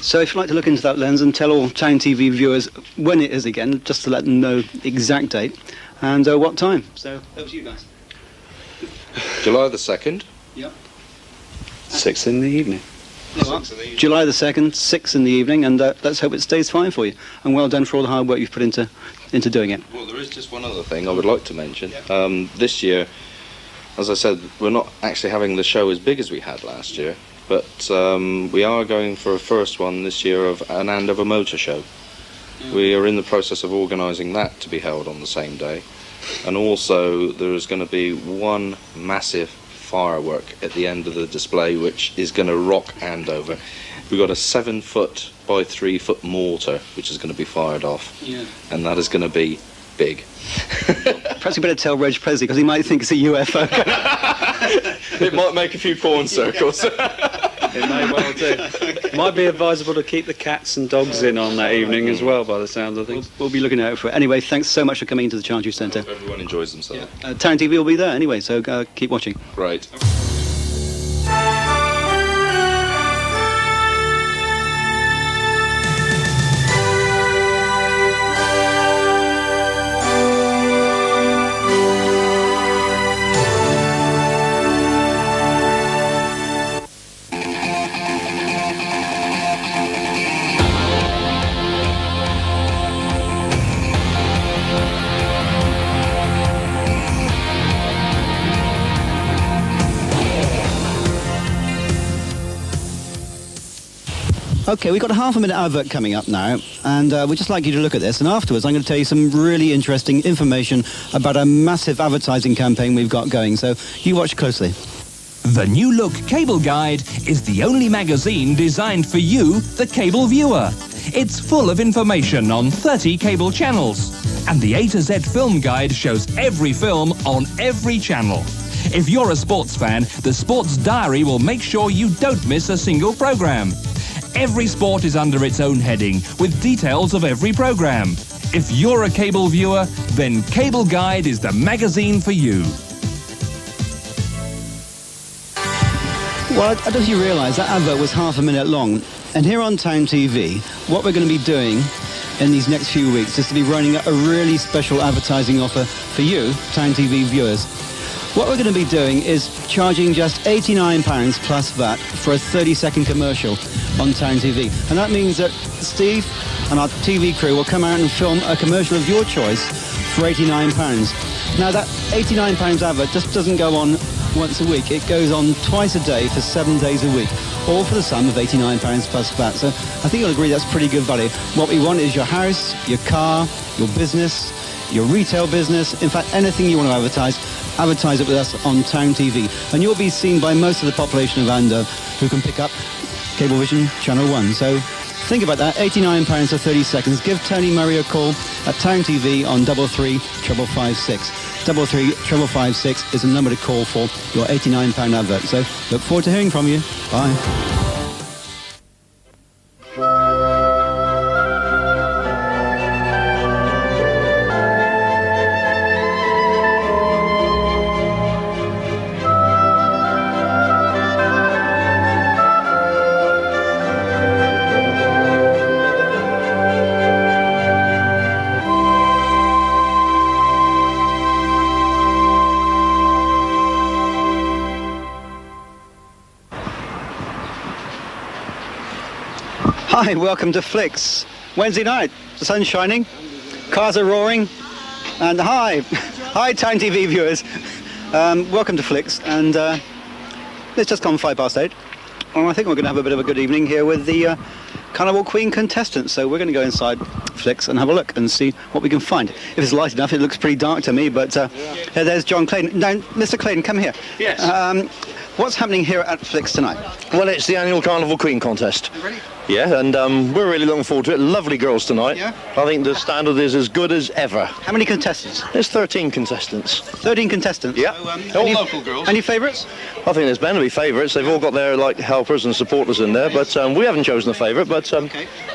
So if you'd like to look into that lens and tell all Town TV viewers when it is again, just to let them know the exact date and what time. So over to you guys. July the 2nd. Yep. 6 in the evening. July the 2nd, 6 in the evening, and let's hope it stays fine for you. And well done for all the hard work you've put into doing it. Well, there is just one other thing I would like to mention. This year, as I said, we're not actually having the show as big as we had last year, but we are going for a first one this year of an Andover motor show. We are in the process of organising that to be held on the same day, and also there is going to be one massive firework at the end of the display which is going to rock Andover. We've got a 7-foot by 3-foot mortar which is going to be fired off, and that is going to be big. Perhaps you better tell Reg Presley, because he might think it's a UFO. It might make a few porn circles. It may well do. Might be advisable to keep the cats and dogs in on that evening as well, by the sound of things. We'll be looking out for it. Anyway, thanks so much for coming into the Children's Centre. Everyone enjoys themselves. Town TV will be there anyway, so keep watching. Great. Okay, we've got a half a minute advert coming up now, and we'd just like you to look at this, and afterwards I'm going to tell you some really interesting information about a massive advertising campaign we've got going, so you watch closely. The New Look Cable Guide is the only magazine designed for you, the cable viewer. It's full of information on 30 cable channels, and the A to Z film guide shows every film on every channel. If you're a sports fan, the Sports Diary will make sure you don't miss a single program. Every sport is under its own heading, with details of every program. If you're a cable viewer, then Cable Guide is the magazine for you. Well, I don't know if you realise that advert was half a minute long. And here on Town TV, what we're going to be doing in these next few weeks is to be running a really special advertising offer for you, Town TV viewers. What we're going to be doing is charging just £89 plus VAT for a 30-second commercial on Town TV. And that means that Steve and our TV crew will come out and film a commercial of your choice for £89. Now, that £89 advert just doesn't go on once a week. It goes on twice a day for 7 days a week, all for the sum of £89 plus VAT. So I think you'll agree that's pretty good value. What we want is your house, your car, your business, your retail business, in fact, anything you want to advertise it with us on Town TV. And you'll be seen by most of the population of Andover who can pick up Cablevision Channel 1. So think about that, £89 for 30 seconds. Give Tony Murray a call at Town TV on 33556. 33556 is the number to call for your £89 advert. So look forward to hearing from you. Bye. Hi, welcome to Flicks. Wednesday night, the sun's shining, cars are roaring, and hi Town TV viewers. Welcome to Flicks, and it's just gone 8:05. And I think we're going to have a bit of a good evening here with the Carnival Queen contestants. So we're going to go inside Flicks and have a look and see what we can find. If it's light enough, it looks pretty dark to me, but here, there's John Clayton. Now, Mr. Clayton, come here. Yes. What's happening here at Flicks tonight? Well, it's the annual Carnival Queen contest. Really? Yeah, and we're really looking forward to it. Lovely girls tonight. Yeah? I think the standard is as good as ever. How many contestants? There's 13 contestants. 13 contestants? Yeah. So, all local girls. Any favourites? I think there's bound to be favourites. They've all got their helpers and supporters in there, but we haven't chosen a favourite, but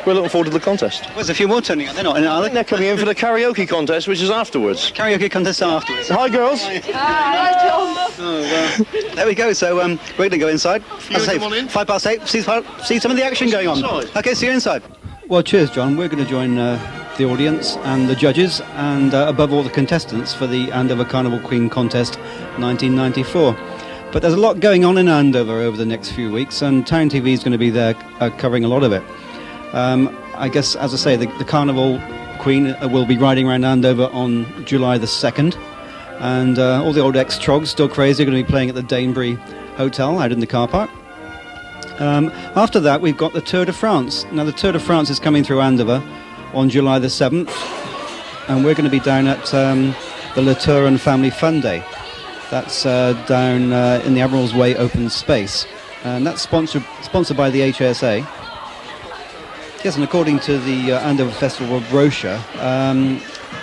we're looking forward to the contest. There's a few more turning up. They're not in, are I think they're coming in for the karaoke contest, which is afterwards. Karaoke contest afterwards. Hi, girls. Hi, John. Oh, well, there we go. So we're going to go inside. As I say, 8:05. See some of the action going on. Okay, see you inside. Well, cheers, John. We're going to join the audience and the judges and, above all, the contestants for the Andover Carnival Queen Contest 1994. But there's a lot going on in Andover over the next few weeks, and Town TV is going to be there covering a lot of it. I guess, as I say, the Carnival Queen will be riding around Andover on July the 2nd, and all the old ex-trogs, still crazy, are going to be playing at the Danebury Hotel out in the car park. After that, we've got the Tour de France. Now, the Tour de France is coming through Andover on July the 7th, and we're going to be down at the Le Tour and Family Fun Day. That's down in the Admiral's Way open space, and that's sponsored by the HSA. Yes, and according to the Andover Festival brochure,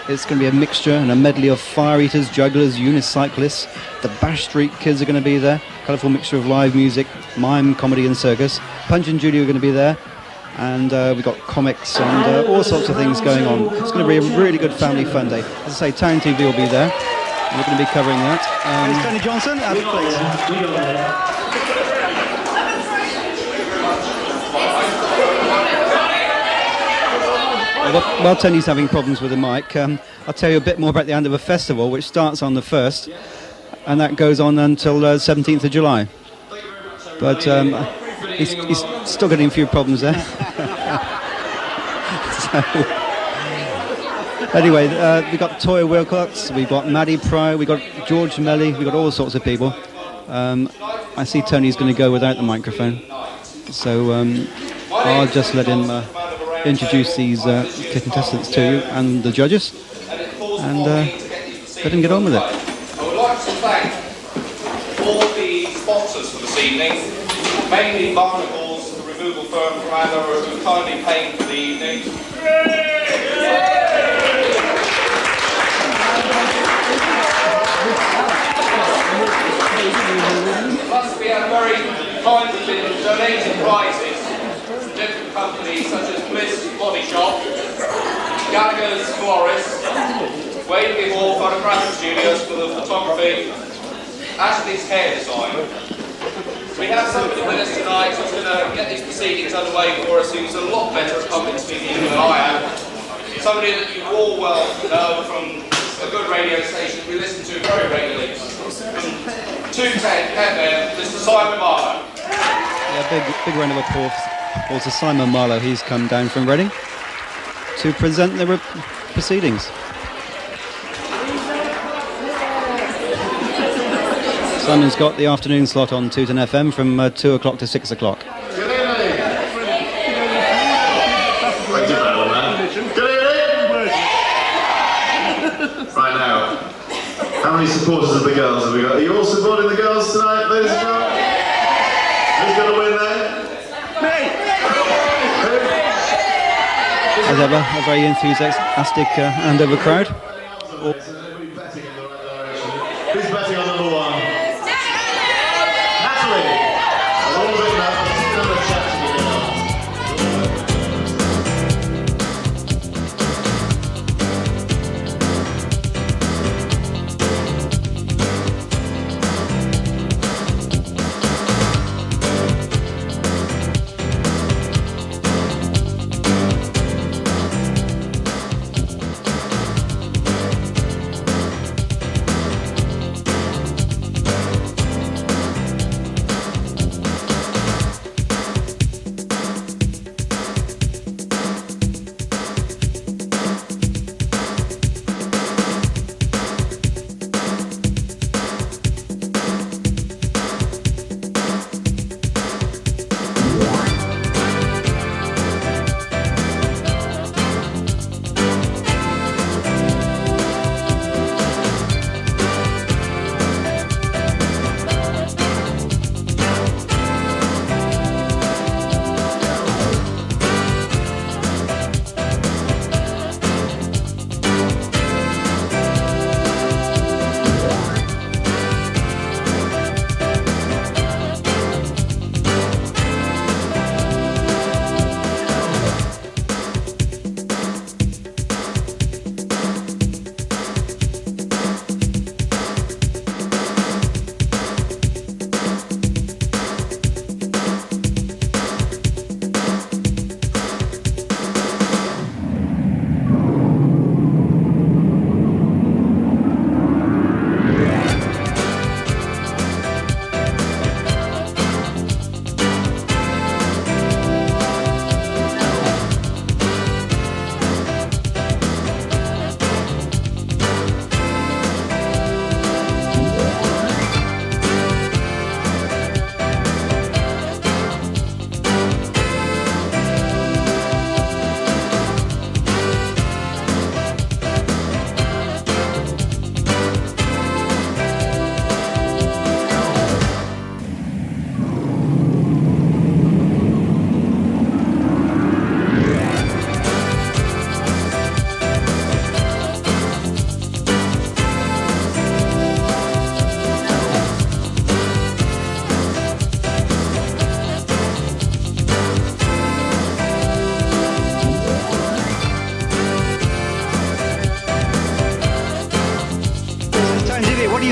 it's going to be a mixture and a medley of fire eaters, jugglers, unicyclists. The Bash Street Kids are going to be there. Colourful mixture of live music, mime, comedy and circus. Punch and Judy are going to be there. And we've got comics and all sorts of things going on. It's going to be a really good family fun day. As I say, Town TV will be there. We're going to be covering that. It's Tony Johnson at the place. While Tony's having problems with the mic, I'll tell you a bit more about the Andover Festival, which starts on the 1st, and that goes on until 17th of July. But he's still getting a few problems there. Anyway, we've got Toya Wilcox, we've got Maddie Pryor, we've got George Melly, we've got all sorts of people. I see Tony's going to go without the microphone. So I'll just let him introduce these contestants to you and the judges, and let him get on with it. I would like to thank all the sponsors for this evening, mainly Barnacles, the removal firm from Andover, who kindly paid for the evening. Plus, we have very kindly been donating prizes from different companies such as Bliss Body Shop, Gallagher's Florist, Waverley Hall Photographic Studios for the photography, Ashley's hair design. We have somebody with us tonight who's going to get these proceedings underway for us, who's a lot better at public speaking than I am. Somebody that you all well know from a good radio station we listen to very regularly. From 210 FM, Mr. Simon Marlow. Yeah, big round of applause to Simon Marlow. He's come down from Reading to present the proceedings. Simon's got the afternoon slot on 210 FM from 2 o'clock to 6 o'clock. Right now, how many supporters of the girls have we got? Are you all supporting the girls tonight, ladies and gentlemen? Who's going to win there? As ever, a very enthusiastic Andover crowd. Who's betting on number one? Natalie! All of it now. Another chat to the girls.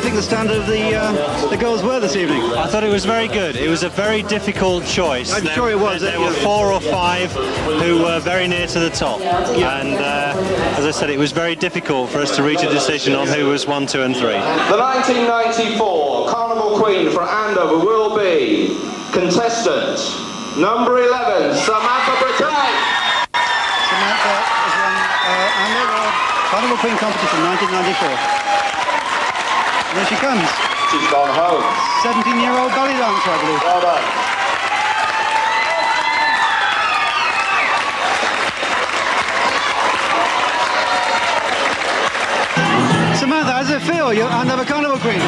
The standard of the girls were this evening? I thought it was very good. It was a very difficult choice. I'm sure it was. There were 4 or 5 who were very near to the top, and as I said, it was very difficult for us to reach a decision on who was 1, 2 and 3. The 1994 Carnival Queen for Andover will be contestant number 11, Samantha Brittain. Samantha has won Andover Carnival Queen competition 1994. There she comes. She's gone home. 17-year-old belly dancer, I believe. Well done. it feel? You're Andover Carnival Queen.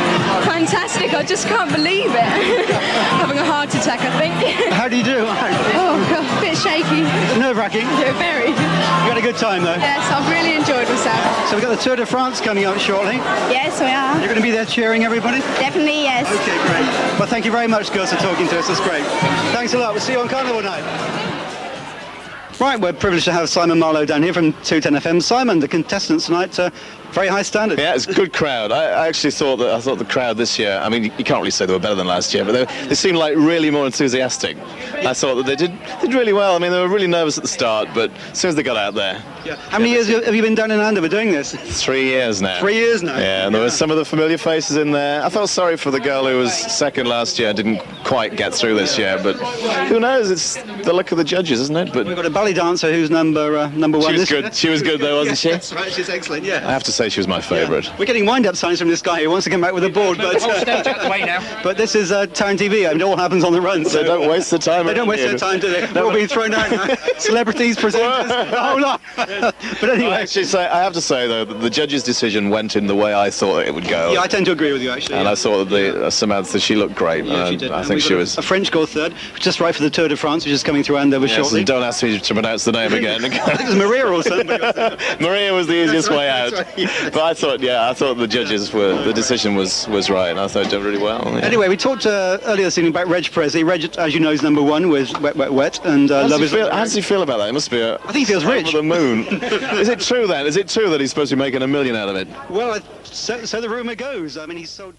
Fantastic, I just can't believe it. Having a heart attack, I think. How do you do? Oh, God, a bit shaky. Nerve-wracking? Yeah, very. You had a good time, though? Yes, I've really enjoyed myself. So we've got the Tour de France coming up shortly. Yes, we are. You're going to be there cheering everybody? Definitely, yes. Okay, great. Well, thank you very much, girls, for talking to us. That's great. Thanks a lot. We'll see you on Carnival night. Right, we're privileged to have Simon Marlow down here from 210 FM. Simon, the contestants tonight, very high standard. Yeah, it's a good crowd. I actually thought the crowd this year, I mean, you can't really say they were better than last year, but they seemed like really more enthusiastic. I thought that they did really well. I mean, they were really nervous at the start, but as soon as they got out there... Yeah. How many years have you been down in Andover doing this? 3 years now. 3 years now? Yeah, and there were some of the familiar faces in there. I felt sorry for the girl who was second last year, didn't quite get through this year, but who knows? It's the luck of the judges, isn't it? But we've got a ballet dancer who's number one. She was good. She was good though, wasn't she? That's right. She's excellent. Yeah. I have to say she was my favourite. Yeah. We're getting wind-up signs from this guy who wants to come back with a board, but but this is Town TV. I mean, it all happens on the run. So they don't waste the time. They don't waste their time, do they? They're all being thrown out now. Celebrities, presenters, the whole lot. But anyway, I have to say though, that the judge's decision went in the way I thought it would go. Yeah, I tend to agree with you actually. And I thought that Samantha, she looked great. Yeah, she did. I think she was a French girl third, just right for the Tour de France, which is coming through Andover shortly. And don't ask me to pronounce the name again. I think it was Maria or something. Maria was the easiest way out. Right, yes. But I thought the judges the decision was right, and I thought it did really well. Yeah. Anyway, we talked earlier this evening about Reg Presley. Reg, as you know, is number one with Wet, Wet, Wet, and Love Is... How does he feel about that? It must be I think he feels rich. Over the moon. Is it true then? Is it true that he's supposed to be making $1 million out of it? Well, so the rumour goes. I mean, he's sold...